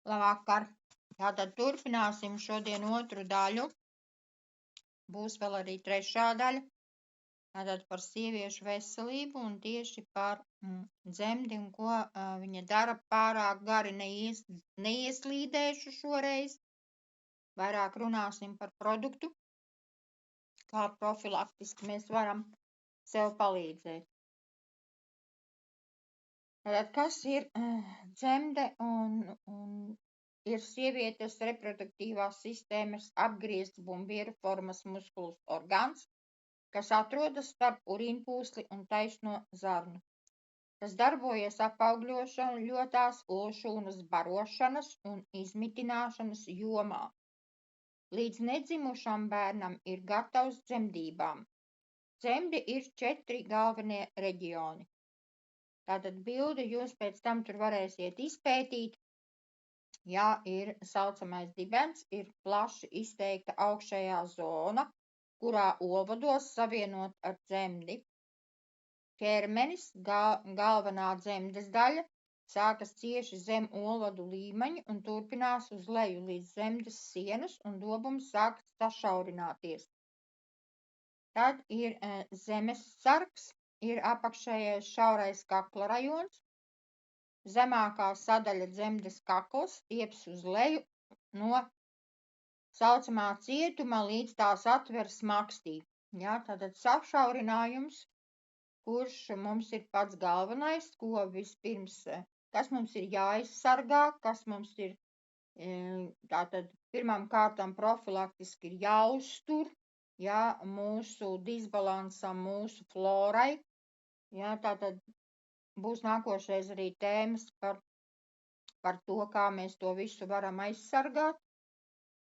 Labvakar! Tātad turpināsim šodien otru daļu. Būs vēl arī trešā daļa. Tātad par sieviešu veselību un tieši par dzemdi un ko viņa dara. Pārāk gari neieslīdēšu šoreiz. Vairāk runāsim par produktu, kā profilaktiski mēs varam sev palīdzēt. Tātad, kas ir dzemde un ir sievietes reproduktīvās sistēmas apgriezts bumbieru formas muskulas orgāns, kas atrodas starp urīnpūsli un taisno zarnu. Tas darbojas apaugļošana, olšūnas barošanas un izmitināšanas jomā. Līdz nedzimušam bērnam ir gatavs dzemdībām. Dzemde ir 4 galvenie reģioni. Tātad bildi jūs pēc tam tur varēsiet izpētīt. Jā, ir saucamais dibens, ir plaši izteikta augšējā zona, kurā olvados savienot ar dzemdi. Ķermenis, galvenā dzemdes daļa, sākas cieši zem olvadu līmeņa un turpinās uz leju līdz dzemdes sienas un dobums sāk sašaurināties. Tad ir zemes sargs, ir apakšējais šaurais kakla rajons. Zemākā sadaļa dzemdes kakls stieps uz leju no saucamā cietuma līdz tās atveres makstī. Jā, tātad sašaurinājums, kurš mums ir pats galvenais, ko vispirms, kas mums ir jāizsargā, kas mums ir, tātad pirmām kārtām profilaktiski ir jāuztur, jā, mūsu disbalansam, mūsu florai. Jā, tātad būs nākošais arī tēmas par to, kā mēs to visu varam aizsargāt.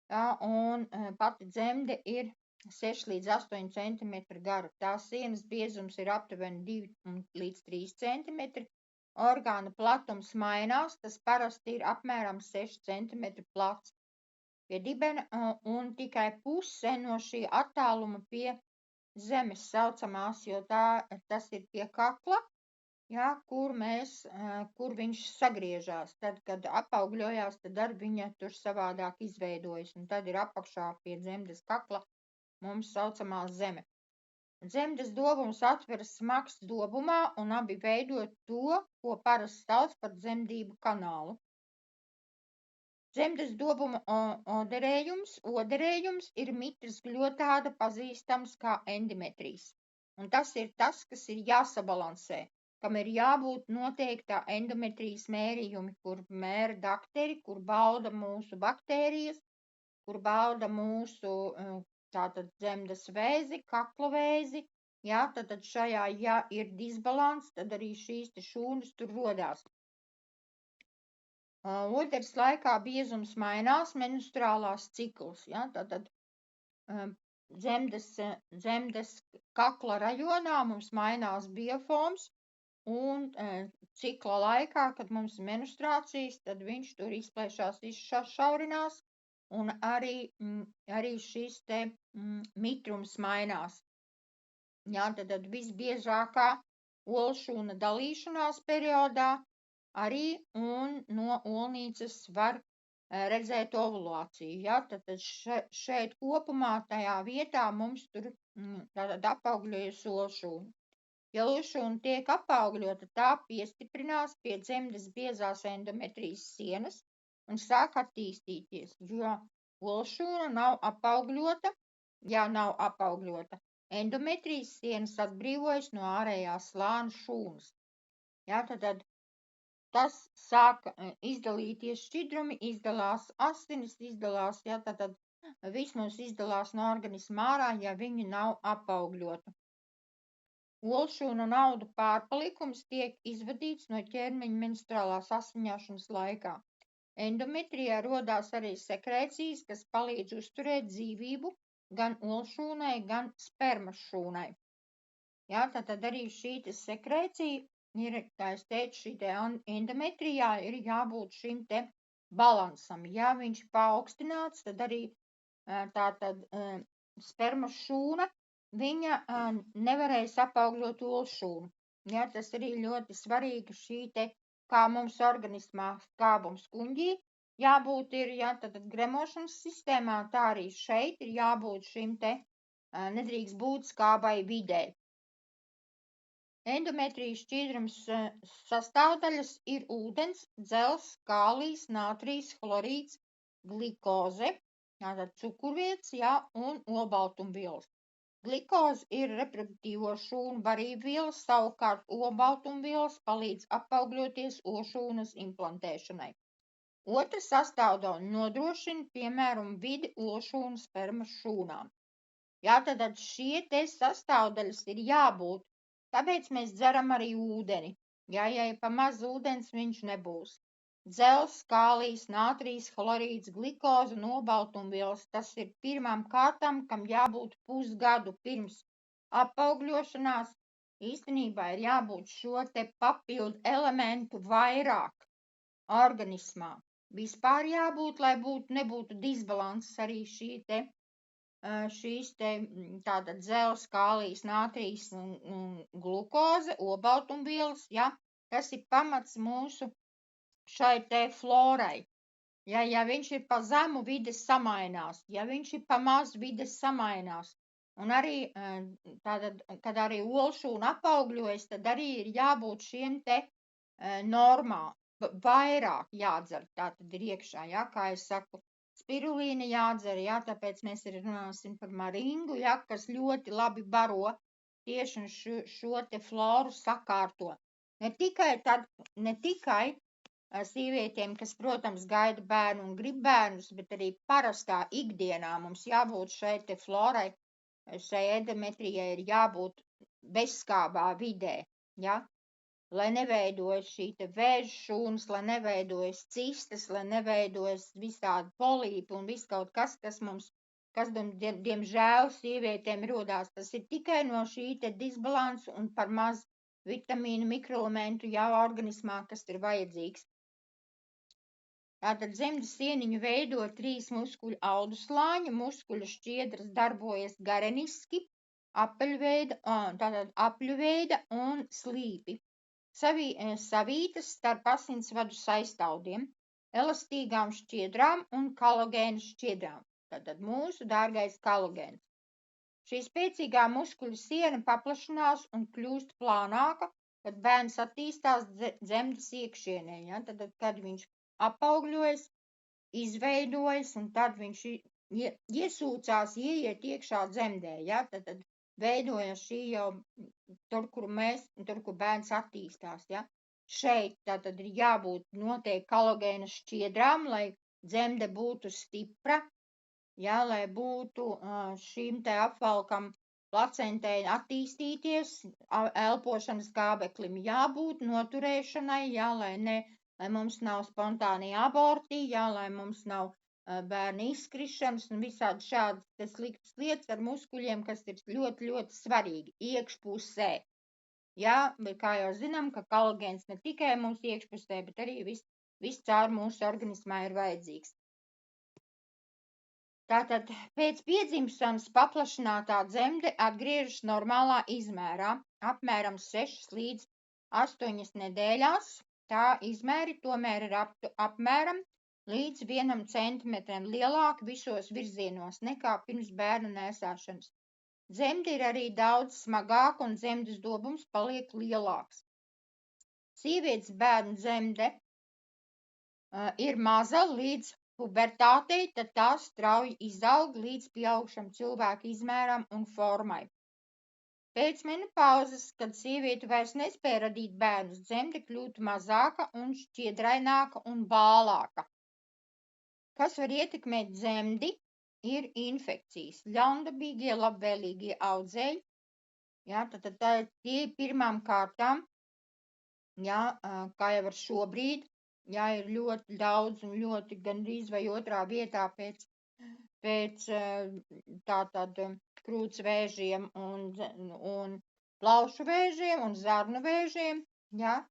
Jā, un pati dzemde ir 6 līdz 8 cm gara. Tās sienas biezums ir aptuveni 2 līdz 3 cm. Orgāna platums mainās, tas parasti ir apmēram 6 cm plats pie dibena un tikai puse no šī attāluma pie zemes saucamās, jo tas ir pie kakla, jā, kur viņš sagriežās. Tad, kad apaugļojās, tad ar viņa tur savādāk izveidojas, un tad ir apakšā pie dzemdes kakla mums saucamā zeme. Dzemdes dobums atveras maksts dobumā un abi veido to, ko parasti sauc par dzemdību kanālu. Dzemdes dobuma oderējums ir mitras gļotāda pazīstams kā endometrijs. Un tas ir tas, kas ir jāsabalansē, kam ir jābūt noteiktā endometrijas mērījumi, kur mēra dakteri, kur bauda mūsu baktērijas, kur bauda mūsu tātad dzemdes vēzi, kakla vēzi. Jā, tad šajā, ja ir disbalans, tad arī šīs te šūnas tur rodās. Oderes laikā biezums mainās, menstruālās cikls, ja, tātad dzemdes kakla rajonā mums mainās bioforms un cikla laikā, kad mums ir menstruācijas, tad viņš tur izplēšās, izšaurinās un arī šis te mitrums mainās. Ja, tad visbiežākā olšūna dalīšanās periodā arī un no olnīcas var redzēt ovulāciju. Ja? Tad šeit kopumā tajā vietā mums tur apaugļojas olšūna. Ja olšūna tiek apaugļota, tā piestiprinās pie dzemdes biezās endometrijas sienas un sāk attīstīties, jo olšūna nav apaugļota, ja nav apaugļota. Endometrijas sienas atbrīvojas no ārējās slāņa šūnas. Ja? Tad tas sāk izdalīties šķidrumi, izdalās asinis, izdalās, ja, tad viss mums izdalās no organisma ārā, ja viņi nav apaugļoti. Olšūnu un audu pārpalikums tiek izvadīts no ķermeņa menstruālās asiņošanas laikā. Endometrijā rodās arī sekrēcijas, kas palīdz uzturēt dzīvību gan olšūnai, gan spermas šūnai. Ja, tad arī šī sekrēcija ir, kā es teicu, šī te endometrijā ir jābūt šim te balansam. Ja viņš paaugstināts, tad arī tātad spermas šūna, viņa nevarēs apaugļot olšūnu. Ja, tas arī ļoti svarīgi šī te, kā mums organismā skābums kuņģī, jābūt ir, jā, tad gremošanas sistēmā, tā arī šeit ir jābūt šim te, nedrīkst būt skābai vidē. Endometrija šķīdrums sastāvdaļas ir ūdens, dzels, kālijs, nātrijs, hlorīds, glikoze, tātad cukurvietas, jā, un olbaltumvielas. Glikoze ir reproduktīvo šūnu barībvielas, savukārt olbaltumvielas palīdz apaugļoties ošūnas implantēšanai. Otra sastāvdaļa nodrošina, piemēram, vidi ošūnas spermas šūnām. Jā, tad šie te sastāvdaļas ir jābūt, tāpēc mēs dzeram arī ūdeni. Jā, ja ir pa maz ūdens, viņš nebūs. Dzels, kālijs, nātrijs, hlorīds, glikoze un olbaltumvielas, tas ir pirmām kārtām, kam jābūt pusgadu pirms apaugļošanās. Īstenībā ir jābūt šo te papildu elementu vairāk organismā. Vispār jābūt, lai nebūtu disbalanss arī šīs te tātad dzels, kālijs, nātrijs un glukoze, olbaltumvielas, ja, kas ir pamats mūsu šai te florai. Ja viņš ir pa zemu, vides samainās, ja viņš ir pa maz, vides samainās. Un arī, tātad, kad arī olšūna apaugļojas, tad arī ir jābūt šiem te normā, vairāk jādzer, tātad ir iekšā, ja, kā es saku, spirulīna jādzer, ja, tāpēc mēs arī runāsim par maringu, ja, kas ļoti labi baro tieši šo te floru sakārto. Ne tikai sīvietēm, kas, protams, gaida bērnu un grib bērnus, bet arī parastā ikdienā mums jābūt šai te florai, šai endometrijai ir jābūt bezskābā vidē, ja, lai neveidojas šī te vēža šūnas, lai neveidojas cistas, lai neveidojas visādi polīpi un viss kaut kas mums, kas diemžēl sīvietēm rodās. Tas ir tikai no šī te disbalansu un par maz vitamīnu, mikroelementu jau organismā, kas ir vajadzīgs. Tātad dzemdes sieniņu veido 3 muskuļu auduslāņi, muskuļu šķiedras darbojas gareniski, apļuveida un slīpi. Savītas starp asinsvadu saistaudiem, elastīgām šķiedrām un kolagēna šķiedrām. Tātad mūsu dārgais kolagēns. Šī spēcīgā muskuļu siena paplašinās un kļūst plānāka, kad bērns attīstās dzemdes iekšienē, ja? Tad, kad viņš apaugļojas, izveidojas, un tad viņš iesūcās, ieiet iekšā dzemdē, ja? Tad veidojas šī jau tur, kur bērns attīstās, ja? Šeit tātad ir jābūt noteikti kolagēna šķiedrām, lai dzemde būtu stipra, ja? Lai būtu šīm te apvalkam placentei attīstīties, elpošanas kābeklim jābūt, noturēšanai, ja? Lai mums nav spontānie aborti, ja, lai mums nav bērnu izkrišanas un visādi šādas sliktas lietas ar muskuļiem, kas ir ļoti, ļoti svarīgi iekšpusē. Ja, bet kā jau zinām, ka kolagēns ne tikai mums iekšpusē, bet arī viss caur mūsu organismā ir vajadzīgs. Tātad pēc piedzimšanas paplašinātā dzemde atgriežas normālā izmērā, apmēram 6 līdz 8 nedēļās. Tā izmēri tomēr ir apmēram līdz 1 centimetram lielāka visos virzienos nekā pirms bērna nēsāšanas. Dzemde ir arī daudz smagāka un dzemdes dobums paliek lielāks. Sievietes bērnu dzemde ir maza līdz pubertātei, tad tā strauji izaug līdz pieaugšam cilvēka izmēram un formai. Pēc menopauzes, kad sieviete vairs nespēja radīt bērnus, dzemde kļūtu mazāka un šķiedraināka un bālāka. Kas var ietekmēt dzemdi, ir infekcijas, ļaundabīgie, labvēlīgie audzēji. Ja, tad tie pirmām kārtām, ja, kā jau ar šobrīd, ja, ir ļoti daudz un ļoti gandrīz vai otrā vietā pēc tātad krūts vēžiem un plaušu vēžiem un zarnu vēžiem, ja.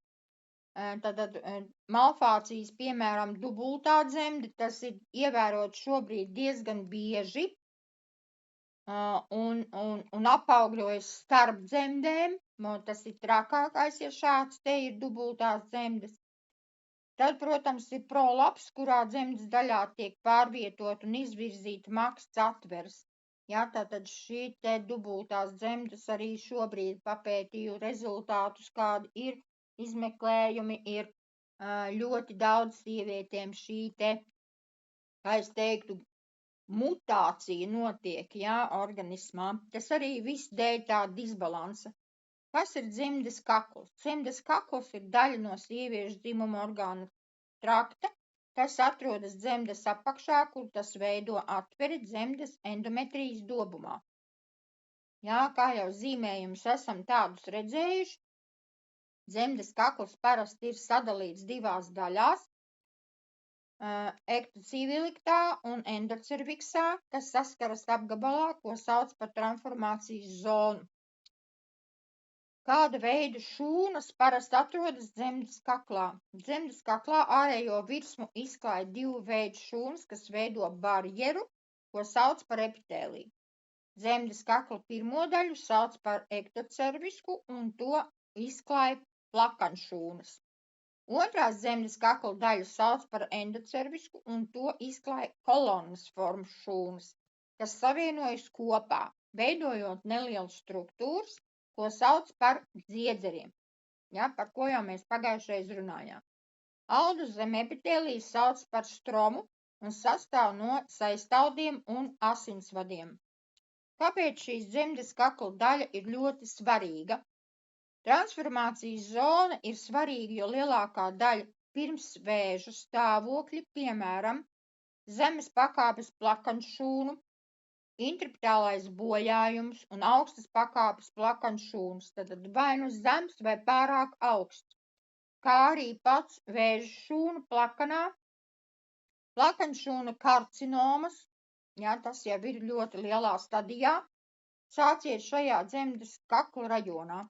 Tad malfācijas, piemēram, dubultā dzemde, tas ir ievērot šobrīd diezgan bieži un apaugļojas starp dzemdēm, tas ir trakākais, ja šāds te ir dubultās dzemdes. Tad, protams, ir prolaps, kurā dzemdas daļā tiek pārvietot un izvirzīta maksts atveres. Jā, tātad šī te dubultās dzemdas arī šobrīd papētīju rezultātus, kādi ir izmeklējumi, ir ļoti daudz sievietēm šī te, kā es teiktu, mutācija notiek, jā, organismā. Tas arī viss dēļ tā disbalansa. Kas ir dzemdes kakls? Dzemdes kakls ir daļa no sieviešu dzimuma orgānu trakta, kas atrodas dzemdes apakšā, kur tas veido atveri dzemdes endometrijas dobumā. Jā, kā jau zīmējumus esam tādus redzējuši, dzemdes kakls parasti ir sadalīts divās daļās, ektociviliktā un endocerviksā, kas saskaras apgabalā, ko sauc par transformācijas zonu. Kāda veida šūnas parasti atrodas dzemdes kaklā? Dzemdes kaklā ārējo virsmu izklāj divu veidu šūnas, kas veido barjeru, ko sauc par epitēliju. Dzemdes kakla pirmo daļu sauc par ektocervisku un to izklāj plakanšūnas. Otrās dzemdes kakla daļu sauc par endocervisku un to izklāj kolonnas formas šūnas, kas savienojas kopā, veidojot nelielas struktūras, ko sauc par dziedzeriem, ja, par ko jau mēs pagājušreiz runājām. Audus zem epitēlijas sauc par stromu un sastāv no saistaudiem un asinsvadiem. Kāpēc šīs dzemdes kakla daļa ir ļoti svarīga? Transformācijas zona ir svarīga, jo lielākā daļa pirmsvēžu stāvokļi, piemēram, zemes pakāpes plakanšūnu, intraepitēlais bojājums un augstas pakāpes plakanšūnas, tad vai nu zems vai pārāk augsts, kā arī pats vēža šūnu plakanā, plakanšūna karcinomas, jā, tas jau ir ļoti lielā stadijā, sācies šajā dzemdes kakla rajonā.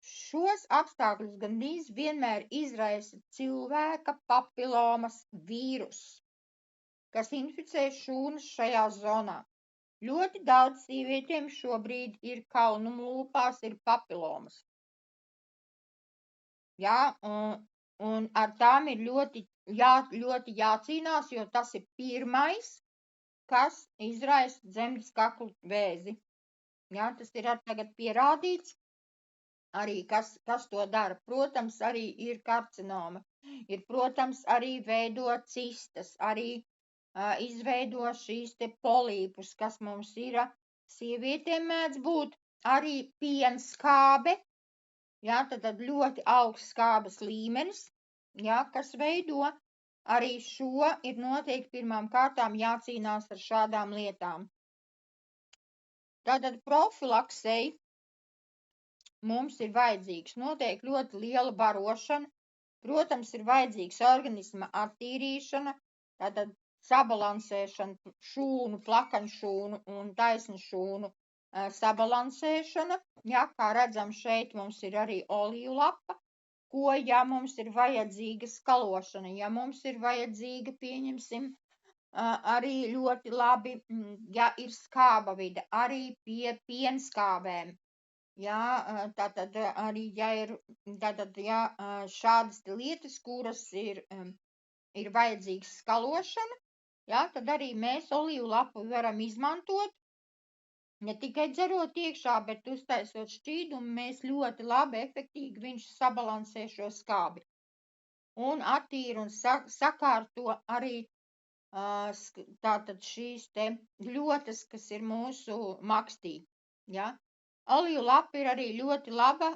Šos apstākļus gandrīz vienmēr izraisa cilvēka papilomas vīrus, kas inficē šūnas šajā zonā. Ļoti daudz sievietēm šobrīd ir kaunuma lūpās, ir papilomas. Jā, un ar tām ir ļoti jācīnās, jo tas ir pirmais, kas izraisa dzemdes kakla vēzi. Jā, tas ir tagad pierādīts, arī kas to dara. Protams, arī ir karcinoma, ir, protams, arī veido cistas, arī izveido šīs te polīpus, kas mums ir, sievietēm mēdz būt, arī pienskābe, jā, tad ļoti augsts skābes līmenis, jā, kas veido arī šo, ir noteikti pirmām kārtām jācīnās ar šādām lietām. Tātad profilaksei mums ir vajadzīgs noteikti ļoti liela barošana, protams, ir vajadzīgs organisma attīrīšana, tātad sabalansēšana, šūnu, plakaņšūnu un taisnšūnu sabalansēšana. Ja, kā redzam, šeit mums ir arī olīvu lapa, ko, ja mums ir vajadzīga skalošana, ja mums ir vajadzīga, pieņemsim, arī ļoti labi, ja ir skāba vide, arī pie pienskābēm. Ja, tātad arī, ja ir šādas lietas, kuras ir vajadzīgas skalošana, ja, tad arī mēs olīvu lapu varam izmantot, ne tikai dzerot iekšā, bet uztaisot šķīdumu, mēs ļoti labi, efektīgi viņš sabalansē šo skābi. Un attīra un sakārto arī tātad šīs te ļotas, kas ir mūsu makstī. Ja. Olīvu lapa ir arī ļoti laba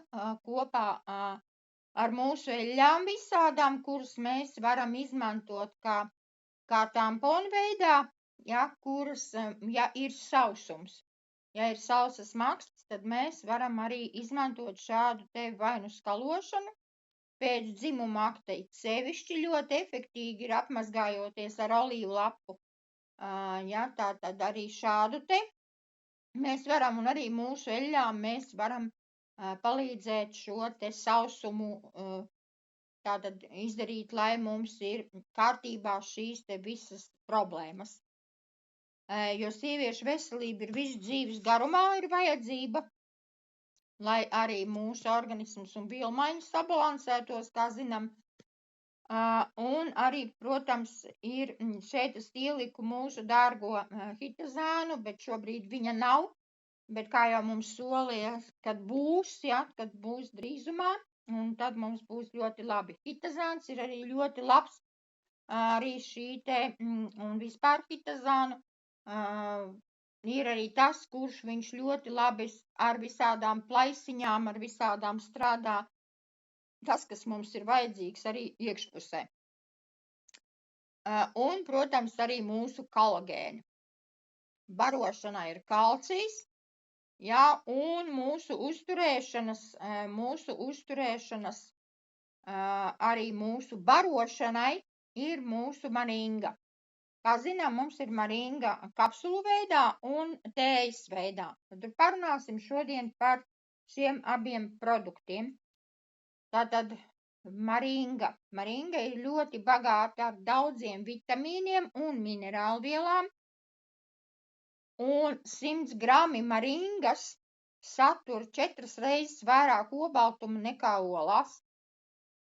kopā ar mūsu eļļām visādām, kuras mēs varam izmantot kā tamponu veidā, ja, kuras, ja ir sausums. Ja ir sausas makstas, tad mēs varam arī izmantot šādu te vai nu skalošanu, pēc dzimuma akta sevišķi ļoti efektīgi ir apmazgājoties ar olīvu lapu. Ja, tātad arī šādu te mēs varam, un arī mūsu eļļām mēs varam palīdzēt šo te sausumu tātad izdarīt, lai mums ir kārtībā šīs te visas problēmas. Jo sieviešu veselība ir visu dzīves garumā ir vajadzība, lai arī mūsu organisms un vielmaiņas sabalansētos, kā zinām, Un arī, protams, ir šeit es ieliku mūsu dārgo hitazānu, bet šobrīd viņa nav. Bet kā jau mums solīja, kad būs drīzumā, un tad mums būs ļoti labi. Hitazāns ir arī ļoti labs, arī šī te, un vispār hitazānu ir arī tas, kurš viņš ļoti labi ar visādām plaisiņām, ar visādām strādā. Tas, kas mums ir vajadzīgs arī iekšpusē. Un, protams, arī mūsu kolagēni. Barošanai ir kalcijs, jā, un mūsu uzturēšanas, arī mūsu barošanai ir mūsu maringa. Kā zinām, mums ir maringa kapsulu veidā un tējas veidā. Tad parunāsim šodien par šiem abiem produktiem. Tātad maringa. Maringa ir ļoti bagāta ar daudziem vitamīniem un minerālvielām. Un 100 grami maringas satur 4 reizes vairāk olbaltumu nekā olās,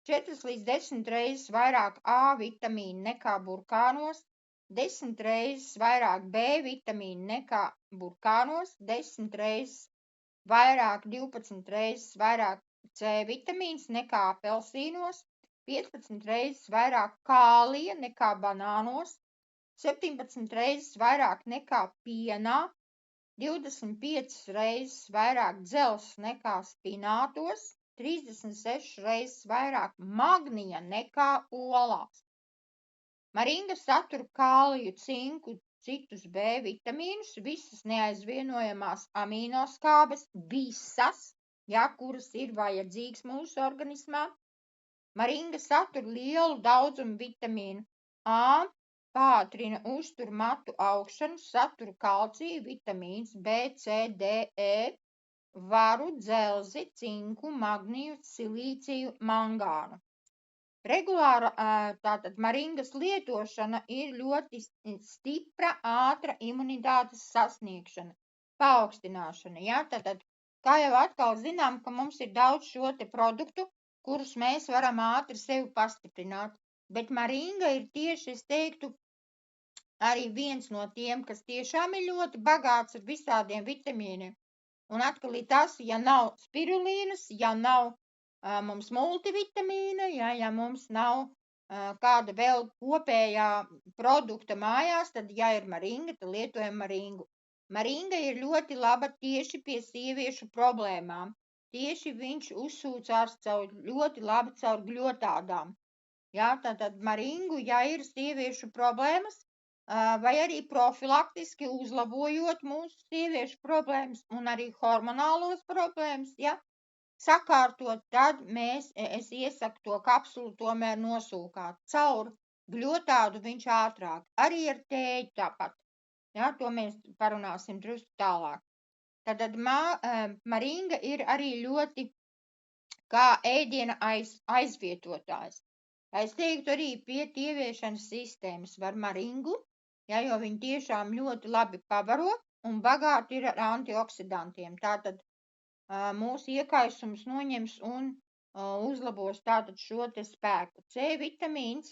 4 līdz 10 reizes vairāk A vitamīnu nekā burkānos, 10 reizes vairāk B vitamīnu nekā burkānos, 10 reizes vairāk, 12 reizes vairāk C vitamīns nekā apelsīnos, 15 reizes vairāk kālija nekā banānos, 17 reizes vairāk nekā pienā, 25 reizes vairāk dzelzs nekā spinātos, 36 reizes vairāk magnija nekā olās. Maringa satur kāliju, cinku, citus B vitamīnus, visas neaizvienojamās amīnoskābes, visas, kuras ir vajadzīgas mūsu organismā. Maringa satur lielu daudzumu vitamīnu A, pātrina uzturmatu augšanu, satur kalciju, vitamīns B, C, D, E, varu, dzelzi, cinku, magniju, silīciju, mangānu. Regulāra tātad maringas lietošana ir ļoti stipra, ātra imunitātes sasniegšana, paaugstināšana. Ja? Tātad, kā jau atkal zinām, ka mums ir daudz šo te produktu, kurus mēs varam ātri sevi pastiprināt, bet maringa ir tieši, es teiktu, arī viens no tiem, kas tiešām ir ļoti bagāts ar visādiem vitamīniem. Un atkal ir tas, ja nav spirulīnas, ja nav mums multivitamīna, ja mums nav kāda vēl kopējā produkta mājās, tad, ja ir maringa, tad lietojam maringu. Maringa ir ļoti laba tieši pie sieviešu problēmām. Tieši viņš uzsūcās ļoti labi caur gļotādām. Ja, tātad maringu, ja ir sieviešu problēmas, vai arī profilaktiski uzlabojot mūsu sieviešu problēmas un arī hormonālos problēmas, ja, sakārtot, tad es iesaku to kapsulu tomēr nosūkāt. Caur gļotādu viņš ātrāk. Arī ar tēju tāpat. Ja, to mēs parunāsim drusku tālāk. Tad maringa ir arī ļoti kā ēdiena aizvietotājs. Es teiktu arī pie ieviešanas sistēmas var maringu, ja, jo viņi tiešām ļoti labi pabaro un bagāti ir ar antioksidantiem. Tātad mūsu iekaisums noņems un uzlabos tātad šo te spēku. C vitamīns,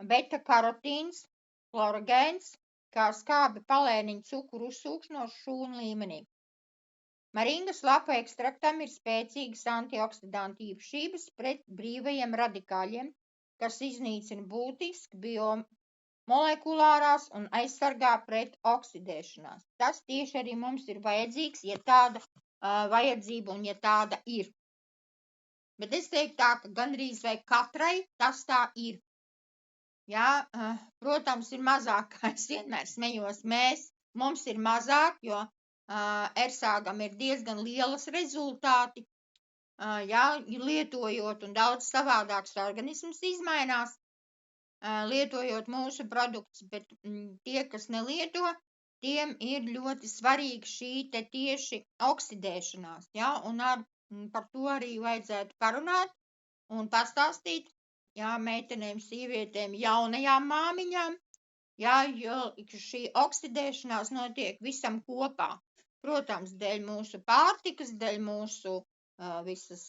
beta karotīns, klorogēns, kā skābi palēniņu cukuru uzsūkšanošu šūnu līmenī. Maringas lapu ekstraktam ir spēcīgas antioksidantu īpašības pret brīvajiem radikāļiem, kas iznīcina būtiski biomolekulārās un aizsargā pret oksidēšanās. Tas tieši arī mums ir vajadzīgs, ja tāda vajadzība un ja tāda ir. Bet es teiktu tā, ka gandrīz vai katrai tas tā ir. Jā, protams, ir mazāk, kā es vienmēr smejos, mums ir mazāk, jo ersāgam ir diezgan lielas rezultāti, jā, lietojot un daudz savādāks organisms izmainās, lietojot mūsu produktus, bet tie, kas nelieto, tiem ir ļoti svarīga šī te tieši oksidēšanās, ja, un par to arī vajadzētu parunāt un pastāstīt, ja, meitenēm, sievietēm, jaunajām māmiņām, ja, jo šī oksidēšanās notiek visam kopā. Protams, dēļ mūsu pārtikas, dēļ mūsu visas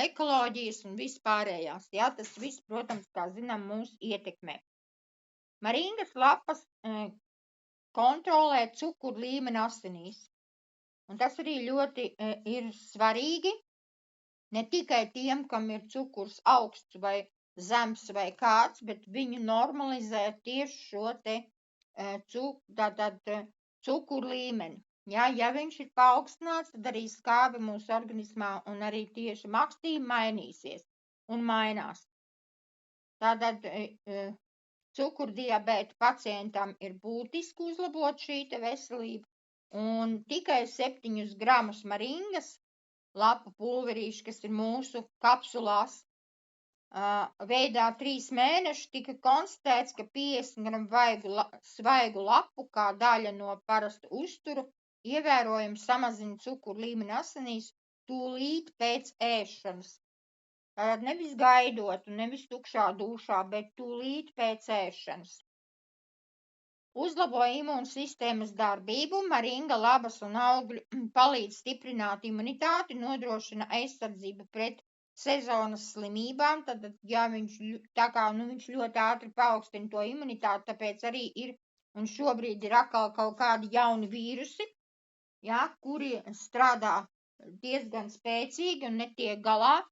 ekoloģijas un vispārējās. Jā, tas viss, protams, kā zinām, mūs ietekmē. Maringas lapas kontrolē cukuru līmeni asinīs. Un tas arī ļoti ir svarīgi, ne tikai tiem, kam ir cukurs augsts vai zems vai kāds, bet viņu normalizē tieši šo te cukuru līmeni. Ja viņš ir paaugstināts, tad arī skābe mūsu organismā un arī tieši makstība mainīsies un mainās. Tātad cukurdiabēta pacientam ir būtiski uzlabot šī te veselība, un tikai 7 gramus maringas lapu pulverīšu, kas ir mūsu kapsulās, veidā 3 mēnešus tika konstatēts, ka 50 gramu svaigu lapu kā daļa no parasta uzturu ievērojami samazina cukuru līmeni asinīs tūlīt pēc ēšanas. Tātad nevis gaidot un nevis tukšā dušā, bet tūlīt pēc ēšanas. Uzlabo imūnsistēmas darbību, maringa, labas un augļi palīdz stiprināt imunitāti, nodrošina aizsardzību pret sezonas slimībām, tad, ja viņš ļoti ātri paaugstina to imunitāti, tāpēc arī ir, un šobrīd ir atkal kaut kādi jauni vīrusi, kuri strādā diezgan spēcīgi un netiek galā,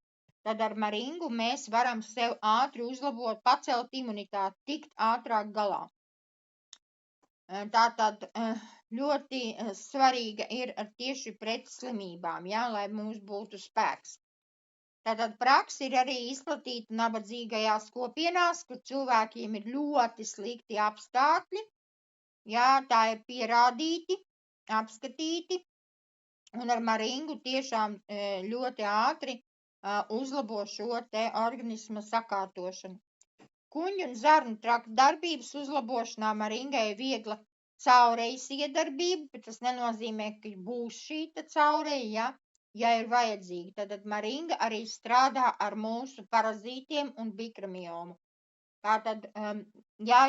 tad ar maringu mēs varam sev ātri uzlabot, pacelt imunitāti, tikt ātrāk galā. Tātad ļoti svarīga ir tieši pret slimībām, lai mums būtu spēks. Tātad praksa ir arī izplatīta nabadzīgajās kopienās, kur cilvēkiem ir ļoti slikti apstākļi, tā ir pierādīti, apskatīti, un ar maringu tiešām ļoti ātri uzlabo šo te organisma sakārtošanu. Kuņģu un zarnu trakta darbības uzlabošanā maringai viegla caurejas iedarbība, bet tas nenozīmē, ka būs šī caureja, ja ir vajadzīga. Tad maringa arī strādā ar mūsu parazītiem un bikramiomu. Tātad, ja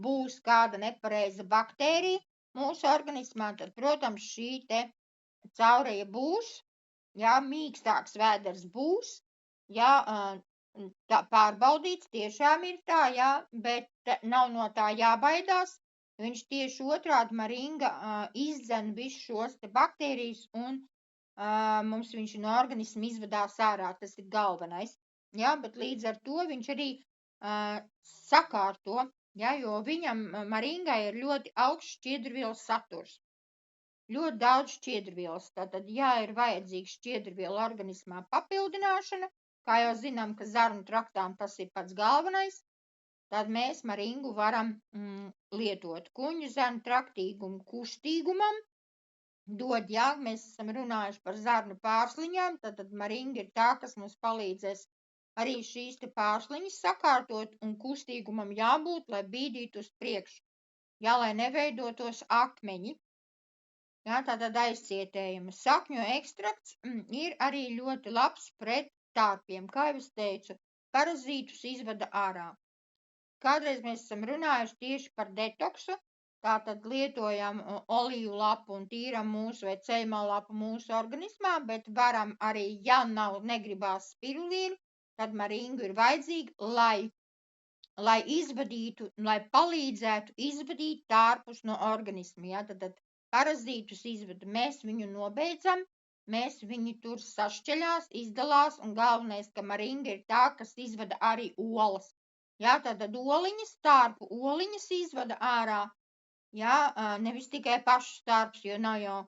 būs kāda nepareiza baktērija mūsu organismā, tad, protams, šī te caureja būs, mīkstāks vēders būs, tā pārbaudīts tiešām ir tā, bet nav no tā jābaidās. Viņš tieši otrādi maringa izdzen visu šos te baktērijas un mums viņš no organisma izvadās ārā, tas ir galvenais. Bet līdz ar to viņš arī sakārto, jo viņam maringai ir ļoti augsts šķiedrvielas saturs. Ļoti daudz šķiedrvielas, tātad, ir vajadzīgs šķiedrvielu organismā papildināšana, kā jau zinām, ka zarnu traktām tas ir pats galvenais, tad mēs maringu varam lietot. Kuņģu zarnu traktīgumu kustīgumam dod, mēs esam runājuši par zarnu pārsliņām, tad maringa ir tā, kas mums palīdzēs arī šīs te pārsliņas sakārtot, un kustīgumam jābūt, lai bīdītu uz priekšu, lai neveidotos akmeņi. Tātad aizcietējumi. Sakņu ekstrakts ir arī ļoti labs pret tārpiem, kā jau es teicu, parazītus izvada ārā. Kādreiz mēs esam runājuši tieši par detoksu, tātad lietojam olīvu lapu un tīram mūsu vai ceļmalu lapu mūsu organismā, bet varam arī, ja negribās spirulīnu, tad maringu ir vajadzīgi, lai izvadītu, lai palīdzētu izvadīt tārpus no organisma, tad parazītus izvada, mēs viņu nobeidzam, mēs viņu tur sašķeļās, izdalās, un galvenais, ka maringa ir tā, kas izvada arī olas. Tātad oliņas, tārpu oliņas izvada ārā, nevis tikai pašus tārpus, jo nav jau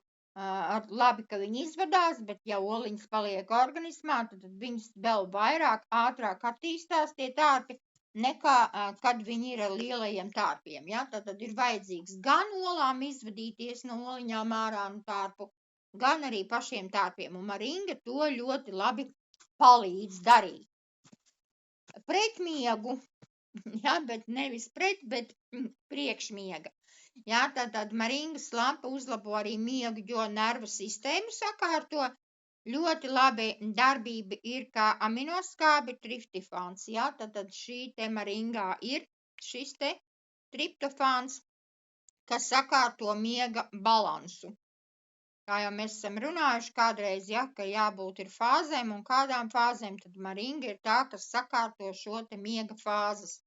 labi, ka viņi izvadās, bet ja oliņas paliek organismā, tad viņas vēl vairāk, ātrāk attīstās tie tārpi, nekā kad viņi ir ar lielajiem tārpiem. Tad ir vajadzīgs gan olām izvadīties no oliņām ārā no tārpu, gan arī pašiem tārpiem. Un maringa to ļoti labi palīdz darīt. Pretmiegu, bet nevis pret, bet priekšmiega. Tad maringas lapa uzlabo arī miegu, jo nervu sistēmu sakārto. Ļoti labi darbība ir kā aminoskābi triptofāns, tad šī te maringā ir šis te triptofāns, kas sakārto miega balansu. Kā jau mēs esam runājuši kādreiz, ja, ka jābūt ir fāzēm un kādām fāzēm, tad maringa ir tā, kas sakārto šo te miega fāzes.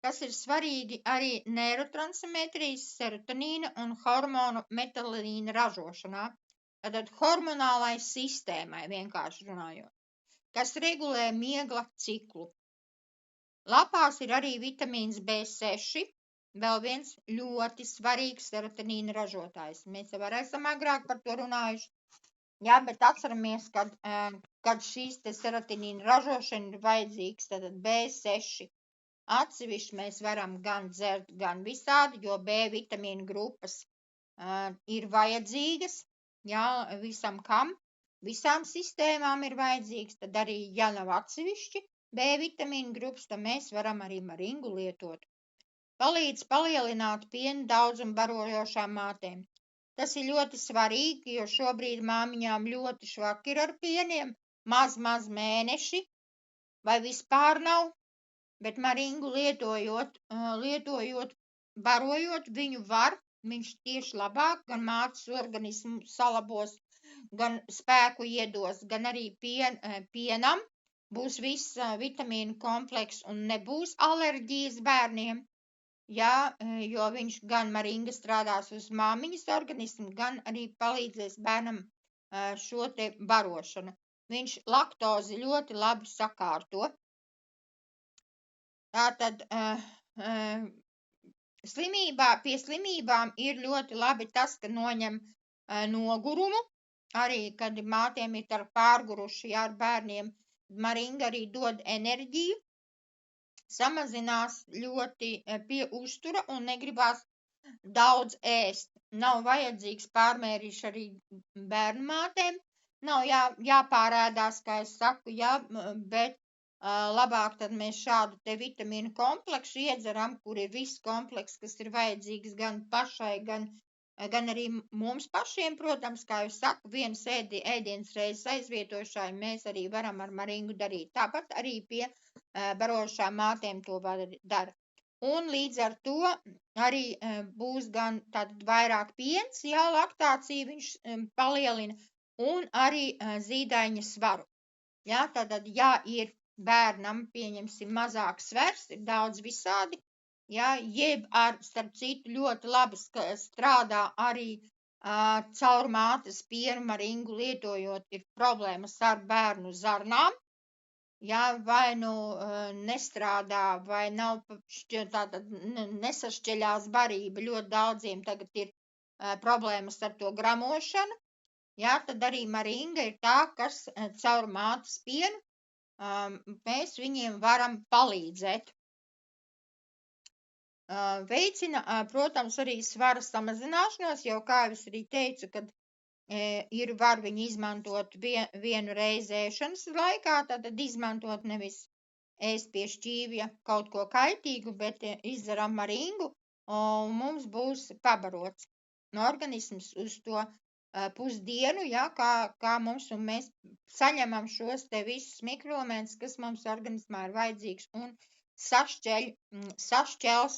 Kas ir svarīgi arī neirotransmitrijas, serotonīna un hormonu metalīna ražošanā, tātad hormonālai sistēmai vienkārši runājot, kas regulē miega ciklu. Lapās ir arī vitamīns B6, vēl viens ļoti svarīgs serotonīna ražotājs. Mēs jau esam agrāk par to runājuši, jā, bet atceramies, kad šīs te serotonīna ražošana ir vajadzīgs, tātad B6. Atsevišķi mēs varam gan dzert, gan visādi, jo B vitamīna grupas ir vajadzīgas, jā, visam kam, visām sistēmām ir vajadzīgs, tad arī, ja nav atsevišķi B vitamīna grupas, tad mēs varam arī maringu lietot. Palīdz palielināt piena daudzumu barojošām mātēm. Tas ir ļoti svarīgi, jo šobrīd māmiņām ļoti švaki ir ar pieniem, maz mēneši, vai vispār nav. Bet maringu lietojot, barojot, viņš tieši labāk gan mātes organismu salabos, gan spēku iedos, gan arī pienam būs viss vitamīnu komplekss un nebūs alerģijas bērniem, jā, jo viņš gan maringa strādās uz māmiņas organismu, gan arī palīdzēs bērnam šo te barošanu. Viņš laktozi ļoti labi sakārto. Tātad pie slimībām ir ļoti labi tas, ka noņem nogurumu, arī kad mātēm ir pārguruši ar bērniem, maringa arī dod enerģiju, samazinās ļoti pie uztura un negribās daudz ēst. Nav vajadzīgs pārmērīši arī bērnu mātēm, nav jāpārēdās, kā es saku, jā, bet labāk tad mēs šādu te vitamīnu kompleksu iedzeram, kur ir viss komplekss, kas ir vajadzīgs gan pašai, gan arī mums pašiem, protams, kā jau saku, vienas ēdienas reizes aizvietošai mēs arī varam ar maringu darīt. Tāpat arī pie barošām mātēm to dara. Un līdz ar to arī būs gan tātad vairāk piens, jā, laktācija viņš palielina, un arī zīdaiņa svaru. Jā, tātad, ja ir bērnam, pieņemsim, mazāk svers, ir daudz visādi, jā, jeb starp citu, ļoti labi strādā arī caur mātes pienu maringu lietojot, ir problēmas ar bērnu zarnām, jā, vai nu nestrādā, vai nav tātad nesašķeļās barība, ļoti daudziem tagad ir problēmas ar to gramošanu, jā, tad arī maringa ir tā, kas caur mātes pienu mēs viņiem varam palīdzēt. Veicina, protams, arī svara samazināšanos, jau kā es arī teicu, kad var viņu izmantot vienu reizi ēšanas laikā, tad izmantot nevis ēst pie šķīvja kaut ko kaitīgu, bet izdaram maringu, un mums būs pabarots organisms uz to pusdienu, ja, kā mums, un mēs saņemam šos te visus mikroelementus, kas mums organismā ir vajadzīgs, un sašķels,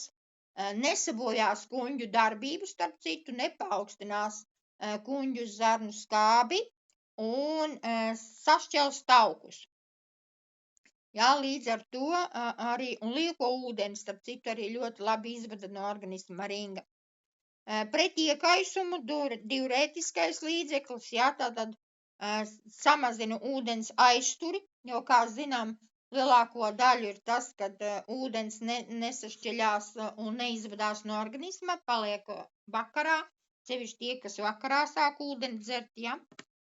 nesabojās kuņģu darbību, starp citu, nepaukstinās kuņģu zarnu skābi un sašķels taukus. Jā, līdz ar to arī, un lieko ūdeni, starp citu, arī ļoti labi izvada no organisma maringa. Pret iekaisumu diurētiskais līdzeklis, jā, tātad samazina ūdens aizturi, jo, kā zinām, lielāko daļu ir tas, kad ūdens nesašķeļās un neizvadās no organisma, paliek vakarā, sevišķi tie, kas vakarā sāk ūdeni dzert, jā,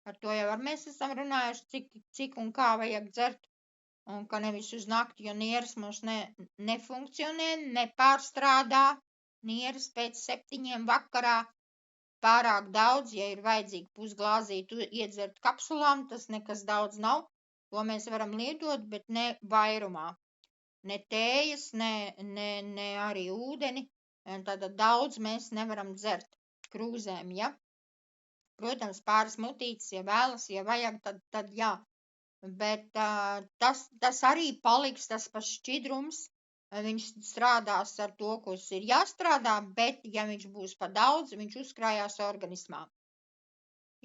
par to jau mēs esam runājuši, cik un kā vajag dzert, un ka nevis uz nakti, jo nieres mums nefunkcionē, nepārstrādā, nieres pēc 7 vakarā pārāk daudz, ja ir vajadzīgi pusglāzīti iedzert kapsulām, tas nekas daudz nav, to mēs varam lietot, bet ne vairumā, ne tējas, ne arī ūdeni, tātad daudz mēs nevaram dzert krūzēm, ja. Protams, pāris mutītes, ja vēlas, ja vajag, tad jā, bet tas arī paliks tas pats šķidrums, viņš strādās ar to, kas ir jāstrādā, bet, ja viņš būs pa daudz, viņš uzkrājās organismā.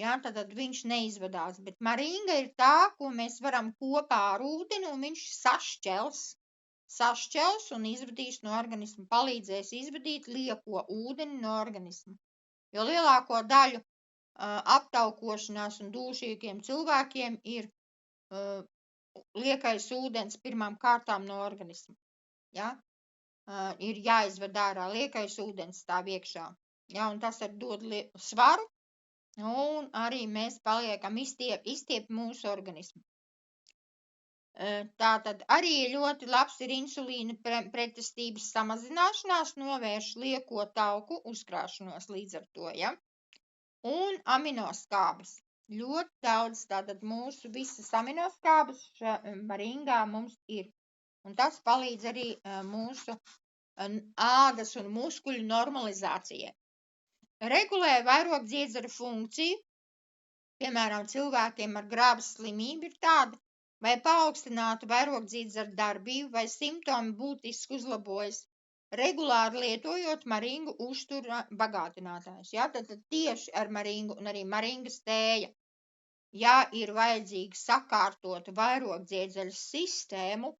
Jā, tad viņš neizvadās, bet maringa ir tā, ko mēs varam kopā ar ūdeni, un viņš sašķels un izvadīs no organisma, palīdzēs izvadīt lieko ūdeni no organisma. Jo lielāko daļu aptaukošanās un dūšīgiem cilvēkiem ir liekais ūdens pirmām kārtām no organisma. Ja? Ir jāizved ārā liekais ūdens stāv iekšā. Ja? Un tas ar dod svaru, un arī mēs paliekam izstiep mūsu organismu. Tātad arī ļoti labs ir insulīna pretestības samazināšanās, novērš lieko tauku uzkrāšanos līdz ar to, ja? Un aminoskābes. Ļoti daudz, tātad mūsu visas aminoskābes maringā mums ir. Un tas palīdz arī mūsu ādas un muskuļu normalizācijai. Regulē vairogdziedzera funkciju, piemēram, cilvēkiem ar grāvas slimību ir tāda, vai paaugstinātu vairogdziedzera darbību, vai simptomi būtiski uzlabojas, regulāri lietojot maringu uztura bagātinātājus. Ja? Tad tieši ar maringu un arī maringas tēja, ja ir vajadzīgi sakārtot vairogdziedzera sistēmu,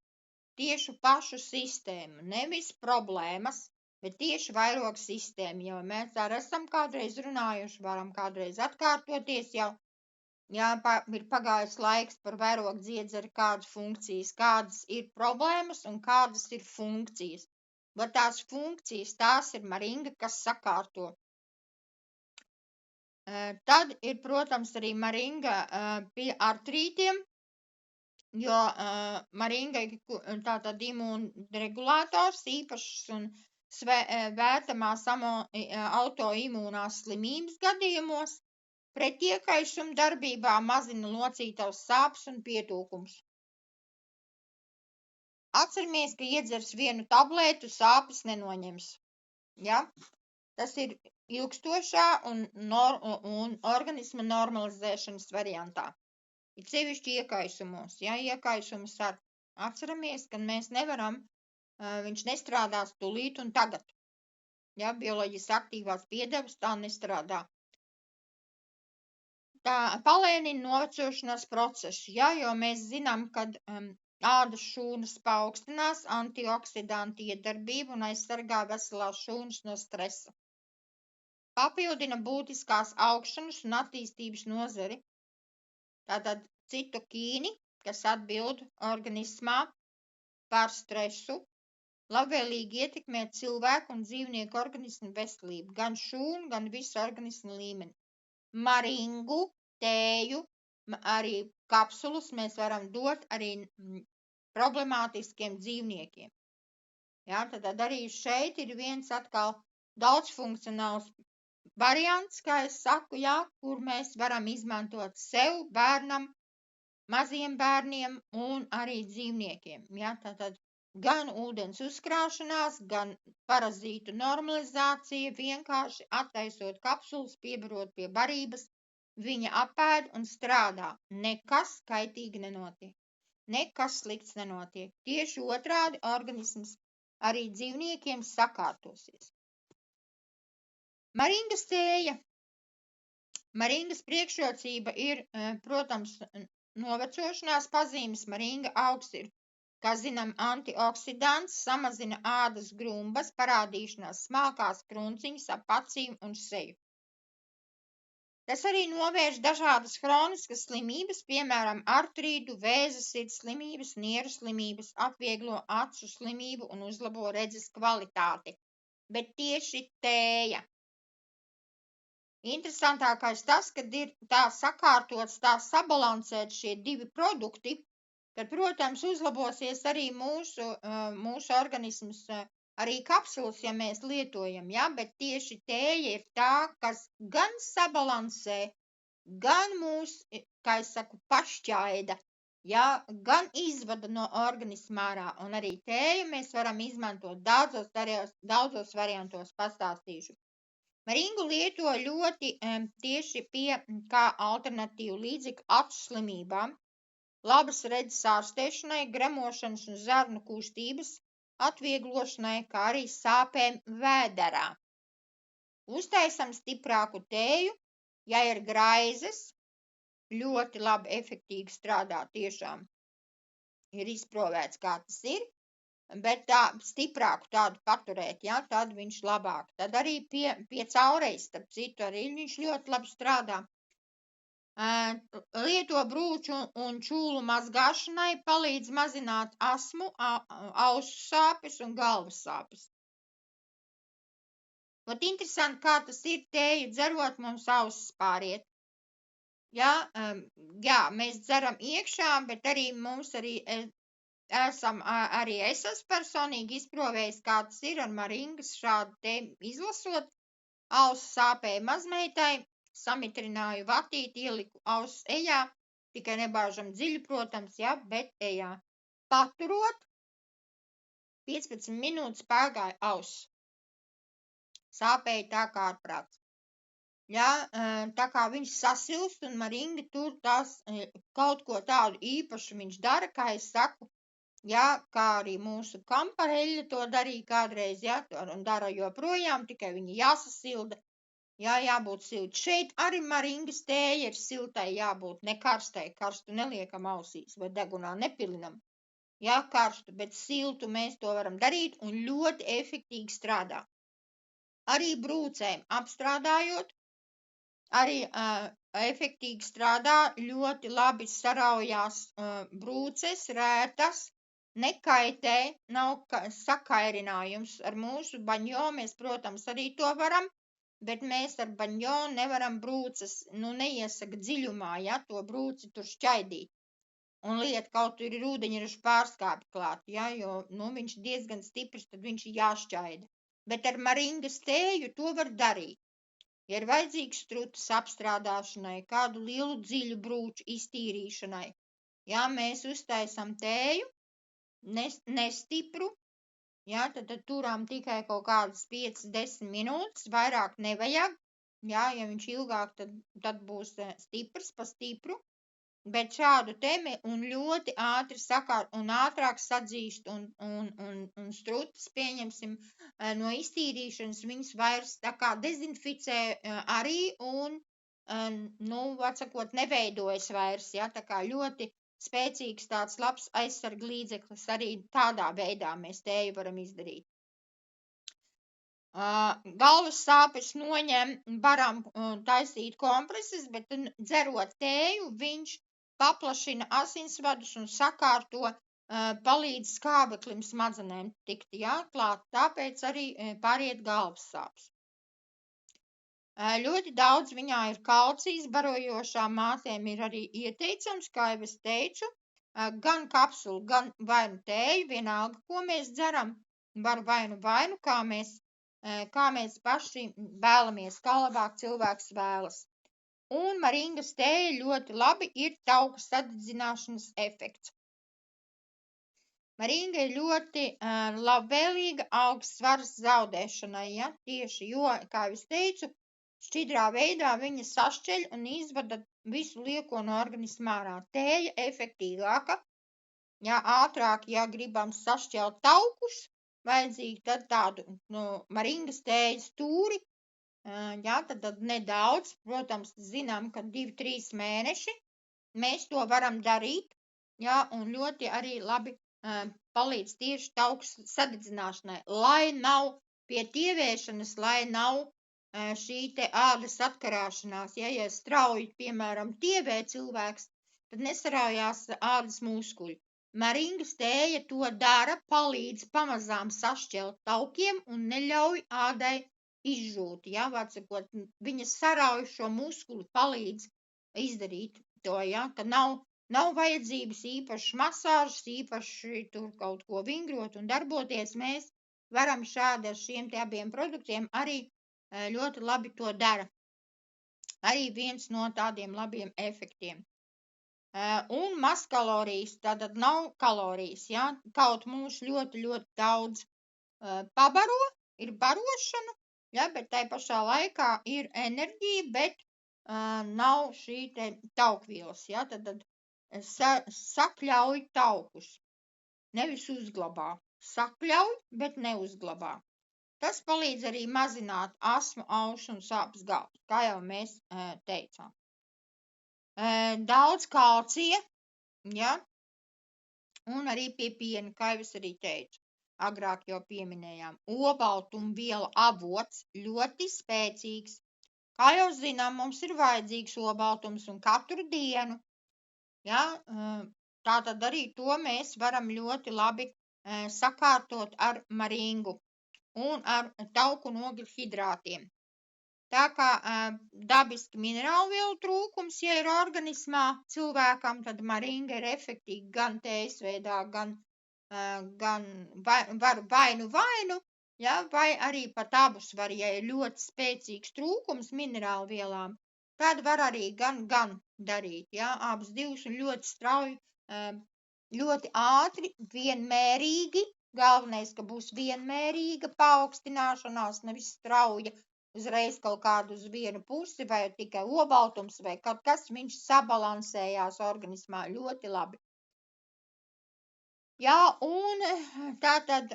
tieši pašu sistēmu, nevis problēmas, bet tieši vairogu sistēmu, jo mēs ar esam kādreiz runājuši, varam kādreiz atkārtoties jau, jā, ir pagājis laiks par vairogdziedzera kādas funkcijas, kādas ir problēmas un kādas ir funkcijas. Bet tās funkcijas, tās ir maringa, kas sakārto. Tad ir, protams, arī maringa pie artrītiem, jo maringa ir tātad imūnregulātors, īpašs un vērtamās autoimūnās slimības gadījumos, pret iekaisumu darbībā mazina locītavas sāpes un pietūkums. Atceramies, ka iedzers vienu tablētu, sāpes nenoņems. Ja? Tas ir ilgstošā un organisma normalizēšanas variantā. Ir sevišķi iekaisumos. Ja? Iekaisumus atceramies, ka mēs nevaram, viņš nestrādās tūlīt un tagad. Ja? Bioloģiski aktīvās piedevas tā nestrādā. Tā palēnina novecošanās procesu, ja? Jo mēs zinām, ka ādas šūnas paaugstinās antioksidantu iedarbību un aizsargā veselās šūnas no stresa. Papildina būtiskās augšanas un attīstības nozari. Tātad citokīni, kas atbild organismā par stresu, labvēlīgi ietekmē cilvēku un dzīvnieku organismu veselību, gan šūnu, gan visu organismu līmeni. Maringu, tēju, arī kapsulus mēs varam dot arī problemātiskiem dzīvniekiem. Ja, tad arī šeit ir viens atkal daudzfunkcionāls variants, kā es saku, ja, kur mēs varam izmantot sev, bērnam, maziem bērniem un arī dzīvniekiem. Ja, tad gan ūdens uzkrāšanās, gan parazītu normalizācija, vienkārši attaisot kapsulas, piebarot pie barības, viņa apēd un strādā. Nekas kaitīgi nenotiek. Nekas slikts nenotiek. Tieši otrādi organisms arī dzīvniekiem sakārtosies. Maringas tēja. Maringas priekšrocība ir, protams, novecošanās pazīmes. Maringa augs ir, kā zinām, antioksidants, samazina ādas grumbas, parādīšanās smalkās krunciņas ap acīm un seju. Tas arī novērš dažādas hroniskas slimības, piemēram, artrītu, vēzes, sirds slimības, nieru slimības, atvieglo acu slimību un uzlabo redzes kvalitāti. Bet tieši tēja. Interesantākais tas, kad ir tā sakārtots, tā sabalansēt šie divi produkti, kad, protams, uzlabosies arī mūsu organisms, arī kapsulas, ja mēs lietojam, ja, bet tieši tēja ir tā, kas gan sabalansē, gan mūs, kā es saku, pašķaida, ja, gan izvada no organisma ārā, un arī tēju mēs varam izmantot daudzos variantos, pastāstīšu. Maringu lieto ļoti tieši kā alternatīvu līdzekļu acu slimībām, labas redzes ārstēšanai, gremošanas un zarnu kustības atvieglošanai, kā arī sāpēm vēderā. Uztaisam stiprāku tēju, Ja ir graizes, ļoti labi, efektīgi strādā, tiešām ir izprovēts, kā tas ir, bet tā stiprāku tādu paturēt, ja, tad viņš labāk. Tad arī pie caurejas, starp citu, arī viņš ļoti labi strādā. Lieto brūču un čūlu mazgāšanai, palīdz mazināt asmu, ausu sāpes un galvas sāpes. Ot interesanti, kā tas ir, tēju dzerot, mums ausis pāriet. Jā, mēs dzeram iekšā, bet arī mums arī es esmu personīgi izprovējis, kā tas ir ar maringas šādu te izlasot. Ausu sāpēja mazmeitai, samitrināju vatīti, ieliku ausus ejā, tikai nebāžam dziļi, protams, ja, bet ejā. Paturot, 15 minūtes pārgāja auss. Sāpēja tā kā ārprāts. Ja, tā kā viņš sasilst un maringa tur tās kaut ko tādu īpašu viņš dara, kā es saku, ja, kā arī mūsu kampareļa to darīja kādreiz, ja, un dara joprojām, tikai viņi jāsasilda, ja, jābūt silti. Šeit arī maringas tēja ir siltai jābūt, ne karstai, karstu neliekam ausīs vai degunā nepilinam, ja, karstu, bet siltu mēs to varam darīt un ļoti efektīgi strādā. Arī brūcēm apstrādājot, arī efektīgi strādā, ļoti labi saraujās brūces, rētas, nekaitē, nav sakairinājums. Ar mūsu baņo mēs, protams, arī to varam, bet mēs ar baņo nevaram brūces, neiesaka dziļumā, ja, to brūci tur šķaidīt. Un lieta kaut tur ir ūdeņraža pārskāpi klāt, ja, jo, viņš diezgan stiprs, tad viņš ir jāšķaida. Bet ar maringas tēju to var darīt. Ja ir vajadzīgs strutas apstrādāšanai, kādu lielu dziļu brūču iztīrīšanai, ja mēs uztaisam tēju, nestipru, ja, tad turām tikai kaut kādas 5-10 minūtes, vairāk nevajag, ja viņš ilgāk, tad būs stiprs pa stipru, bet šādu temi un ļoti ātri sakārt un ātrāk sadzīst un strutas, pieņemsim, no iztīrīšanas viņas vairs tā kā dezinficē arī un, atsakot, neveidojas vairs, ja, tā kā ļoti spēcīgs tāds labs aizsarga līdzeklis, arī tādā veidā mēs tēju varam izdarīt. Galvas sāpes noņem, varam taisīt kompreses, bet dzerot tēju, viņš paplašina asinsvadus un sakārto, palīdz skābeklim smadzenēm tikt, ja, klāt, tāpēc arī pāriet galvas sāpes. Ļoti daudz viņā ir kalcijs, barojošām mātēm ir arī ieteicams, kā jau es teicu, gan kapsulu, gan vainu tēju, vienalga, ko mēs dzeram, var vainu, kā mēs paši vēlamies, kā labāk cilvēks vēlas. Un maringas tēja ļoti labi ir tauku sadedzināšanas efekts. Maringa ir ļoti labvēlīga augsts svaras zaudēšanai, ja, tieši, jo, kā es teicu, šķidrā veidā viņa sašķeļ un izvada visu lieko no organisma ārā. Tēja efektīgāka, ja ātrāk, ja gribam sašķelt taukus, vajadzīgi tad tādu maringas tējas tūri, jā, tad nedaudz, protams, zinām, ka 2-3 mēneši mēs to varam darīt, jā, un ļoti arī labi palīdz tieši tauks sadedzināšanai, lai nav pie tievēšanas, lai nav šī te ādas atkarāšanās, ja strauji, piemēram, tievē cilvēks, tad nesaraujās ādas muskuļi. Maringas tēja to dara, palīdz pamazām sašķelt taukiem un neļauj ādai izžūt, ja, atsakot, viņa sarauj šo muskuli, palīdz izdarīt to, ja, ka nav vajadzības īpašas masāžas, īpaši tur kaut ko vingrot un darboties, mēs varam šādi ar šiem te abiem produktiem arī ļoti labi to dara. Arī viens no tādiem labiem efektiem. Un maz kalorijas, tātad nav kalorijas, ja, kaut mūs ļoti, ļoti daudz pabaro, ir barošana, ja, bet tai pašā laikā ir enerģija, bet nav šī te taukvielas, ja, tad sakļauj taukus, nevis uzglabā. Sakļauj, bet neuzglabā. Tas palīdz arī mazināt asmu, aušu un sāpes galvas, kā jau mēs teicām. Daudz kalcija, ja, un arī pie piena, kā jau es arī teicu, agrāk jau pieminējām. Obaltumvielu avots ļoti spēcīgs. Kā jau zinām, mums ir vajadzīgs obaltums un katru dienu, ja, tātad arī to mēs varam ļoti labi sakārtot ar maringu un ar tauku nogļu hidrātiem. Tā kā dabiski minerālvielu trūkums, ja ir organismā cilvēkam, tad maringa ir efektīga gan tējas veidā, gan vainu, ja, vai arī pat abus var, ja ir ļoti spēcīgs trūkums minerālvielām, tad var arī gan darīt, ja, abus divus un ļoti strauji, ļoti ātri, vienmērīgi. Galvenais, ka būs vienmērīga paaugstināšanās, nevis strauja, uzreiz kaut kādu uz vienu pusi, vai tikai obaltums, vai kaut kas, viņš sabalansējās organismā ļoti labi. Jā, un tātad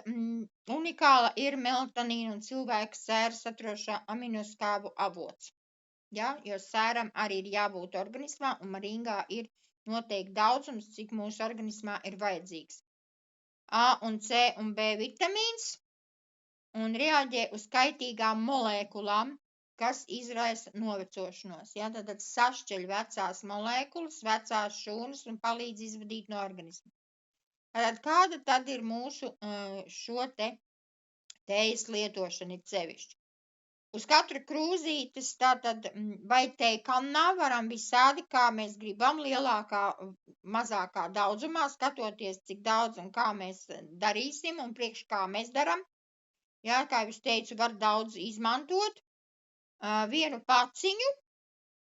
unikāla ir melatonīna un cilvēka sēra saturošā aminoskābu avots. Ja, jo sēram arī ir jābūt organismā, un maringā ir noteikti daudzums, cik mūsu organismā ir vajadzīgs. A un C un B vitamīns un reaģē uz kaitīgām molēkulām, kas izraisa novecošanos. Ja, tad sašķeļ vecās molēkulas, vecās šūnas un palīdz izvadīt no organisma. Tad kāda tad ir mūsu šo te tējas lietošana ir sevišķi? Uz katru krūzītes tātad vai teikannā varam visādi, kā mēs gribam, lielākā, mazākā daudzumā, skatoties, cik daudz un kā mēs darīsim un priekš kā mēs daram. Jā, kā jau es teicu, var daudz izmantot. Vienu paciņu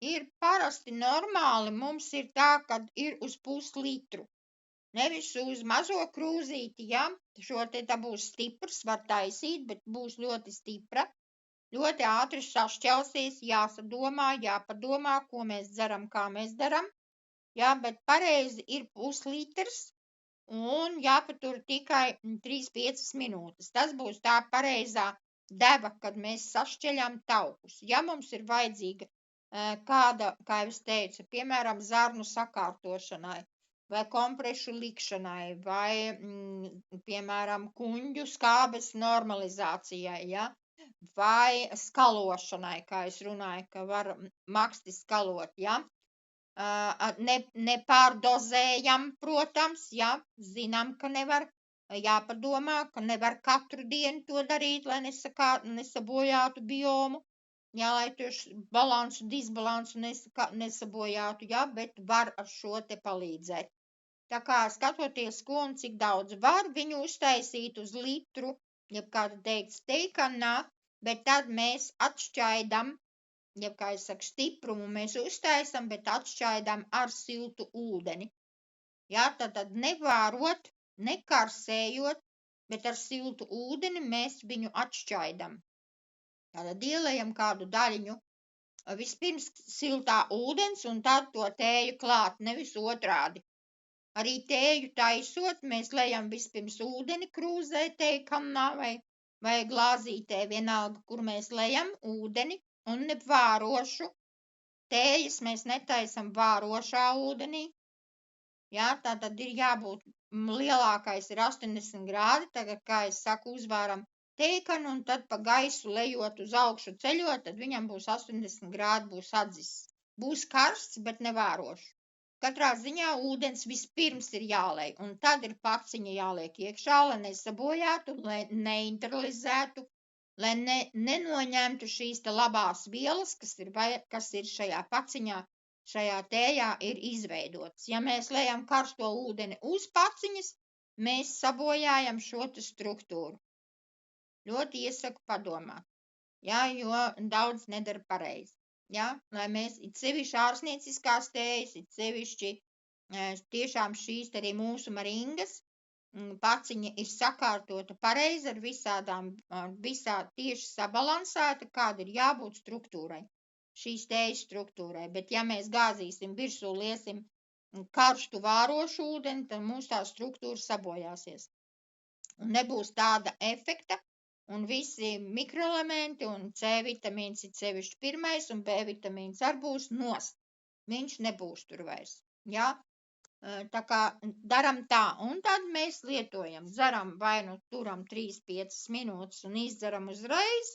ir parasti normāli, mums ir tā, kad ir uz puslitru. Nevis uz mazo krūzīti, ja, šo te tā būs stiprs, var taisīt, bet būs ļoti stipra. Ļoti ātri sašķelsies, jāsadomā, jāpadomā, ko mēs dzeram, kā mēs daram, jā, bet pareizi ir puslitrs un jāpatur tikai 3-5 minūtes. Tas būs tā pareizā deva, kad mēs sašķeļam taukus. Ja mums ir vajadzīga kāda, kā jau es teicu, piemēram, zarnu sakārtošanai, vai komprešu likšanai, vai, piemēram, kuņģu skābes normalizācijai, ja, vai skalošanai, kā es runāju, ka var maksti skalot, ja. Nepārdozējam, protams, ja, zinām, ka nevar, jāpadomā, ka nevar katru dienu to darīt, lai nesabojātu biomu, ja, lai tieši balansu, disbalansu nesabojātu, ja, bet var ar šo te palīdzēt. Tā kā skatoties, ko un cik daudz var viņu uztaisīt uz litru, ja kāda teikts teikannā, bet tad mēs atšķaidam, ja kā es saku, stiprumu mēs uztaisam, bet atšķaidam ar siltu ūdeni. Jā, tad nevārot, nekarsējot, bet ar siltu ūdeni mēs viņu atšķaidam. Tātad ielējam kādu daļiņu, vispirms siltā ūdens un tad to tēju klāt, nevis otrādi. Arī tēju taisot, mēs lejam vispirms ūdeni krūzē, teikannā vai glāzītē, vienalga, kur mēs lejam ūdeni un ne vārošu. Tējas mēs netaisam vārošā ūdenī. Jā, tātad ir jābūt, lielākais ir 80 grādi, tagad, kā es saku, uzvāram teikanu un tad pa gaisu lejot uz augšu ceļot, tad viņam būs 80 grādi, būs atzis. Būs karsts, bet ne vārošs. Katrā ziņā ūdens vispirms ir jālej, un tad ir paciņa jāliek iekšā, lai nesabojātu, lai neinternalizētu, lai nenoņemtu šīs te labās vielas, kas ir šajā paciņā, šajā tējā ir izveidotas. Ja mēs lejam karsto ūdeni uz paciņas, mēs sabojājam šo te struktūru. Ļoti iesaku padomāt, jā, jo daudz nedara pareizi. Ja, lai mēs, it sevišķi ārsnieciskās tējas, it sevišķi tiešām šīs arī mūsu maringas, paciņa ir sakārtota pareizi ar visā tieši sabalansēta, kāda ir jābūt struktūrai, šīs tējas struktūrai, bet ja mēs gāzīsim virsū, liesim karstu vārošu ūdeni, tad mūsu tā struktūra sabojāsies. Un nebūs tāda efekta, un visi mikroelementi, un C vitamīns ir sevišķi pirmais, un B vitamīns arī būs nost. Viņš nebūs tur vairs, ja? Tā kā daram tā, un tad mēs lietojam, dzeram vai nu turam 3-5 minūtes un izdzeram uzreiz,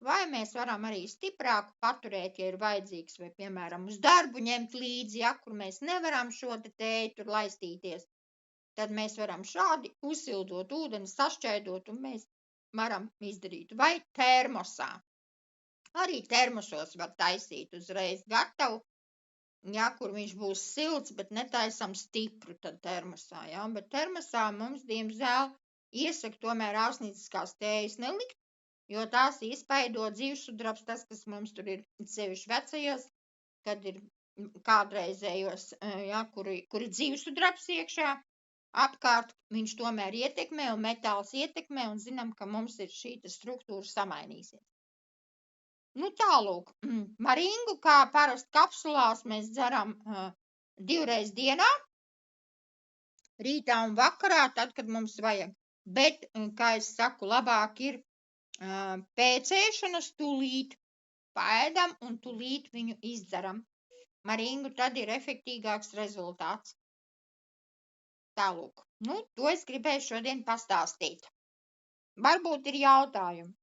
vai mēs varam arī stiprāku paturēt, ja ir vajadzīgs, vai, piemēram, uz darbu ņemt līdzi, ja, kur mēs nevaram šo tēju tur laistīties, tad mēs varam šādi uzsildot ūdeni, sašķaidot, un mēs varam izdarīt. Vai termosā. Arī termosos var taisīt uzreiz gatavu, ja, kur viņš būs silts, bet netaisam stipru tad termosā, ja, bet termosā mums, diemžēl, iesaka tomēr ārstnieciskās tējas nelikt, jo tās iespaido dzīvsudrabs, tas, kas mums tur ir sevišķi vecajos, kad ir kādreizējos, ja, kuri dzīvsudrabs iekšā, apkārt viņš tomēr ietekmē un metāls ietekmē un zinām, ka mums ir šī struktūra samainīsies. Nu tālūk, maringu kā parasti kapsulās mēs dzeram 2 reizes dienā, rītā un vakarā, tad, kad mums vajag. Bet, kā es saku, labāk ir pēc ēšanas tūlīt paēdam un tūlīt viņu izdzeram. Maringu tad ir efektīgāks rezultāts. Tālūk, nu to es gribēju šodien pastāstīt. Varbūt ir jautājumi.